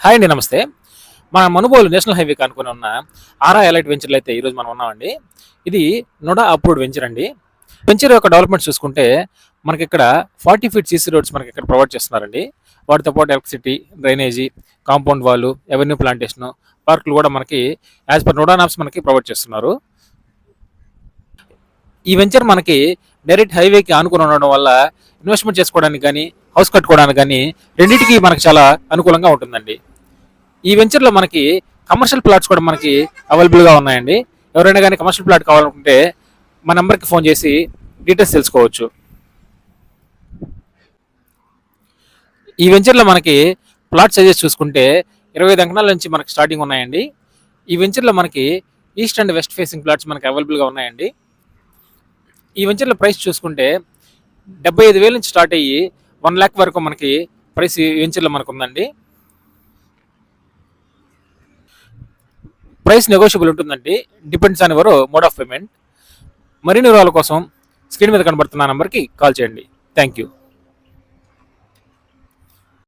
Hi అండి, నమస్తే. మన మనుబోలు నేషనల్ హైవేకి అనుకుని ఉన్న ఆర్ఆర్ ఎలైట్ వెంచర్లో అయితే ఈరోజు మనం ఉన్నామండి. ఇది నోడా అప్రూవ్డ్ వెంచర్ అండి. వెంచర్ యొక్క డెవలప్మెంట్ చూసుకుంటే మనకి ఇక్కడ 40 ఫీట్ సీసీ రోడ్స్ మనకి ఇక్కడ ప్రొవైడ్ చేస్తున్నారండి. వాటితో పాటు ఎలక్ట్రిసిటీ, డ్రైనేజీ, కాంపౌండ్ వాళ్ళు, ఎవెన్యూ ప్లాంటేషన్, పార్కులు కూడా మనకి యాజ్ పర్ నోడా నాప్స్ మనకి ప్రొవైడ్ చేస్తున్నారు. ఈ వెంచర్ మనకి డైరెక్ట్ హైవేకి ఆనుకుని ఉండడం వల్ల ఇన్వెస్ట్మెంట్ చేసుకోవడానికి కానీ హౌస్ కట్టుకోవడానికి కానీ రెండింటికి మనకి చాలా అనుకూలంగా ఉంటుందండి. ఈ వెంచర్లో మనకి కమర్షియల్ ప్లాట్స్ కూడా మనకి అవైలబుల్గా ఉన్నాయండి. ఎవరైనా కానీ కమర్షియల్ ప్లాట్ కావాలనుకుంటే మా నెంబర్కి ఫోన్ చేసి డీటెయిల్స్ తెలుసుకోవచ్చు. ఈ వెంచర్లో మనకి ప్లాట్ సైజెస్ చూసుకుంటే 25 ఎకరాల నుంచి మనకి స్టార్టింగ్ ఉన్నాయండి. ఈ వెంచర్లో మనకి east and west facing plots మనకి అవైలబుల్గా ఉన్నాయండి. ఈ వెంచర్లో ప్రైస్ చూసుకుంటే 75,000 నుంచి స్టార్ట్ అయ్యి 1 lakh వరకు మనకి ప్రైస్ ఈ వెంచర్లో మనకు ఉందండి. ప్రైస్ నెగోషియబుల్ ఉంటుందండి, depends on your mode of payment. మరిన్ని వివరాల కోసం స్క్రీన్ మీద కనబడుతున్న నెంబర్కి కాల్ చేయండి. Thank you.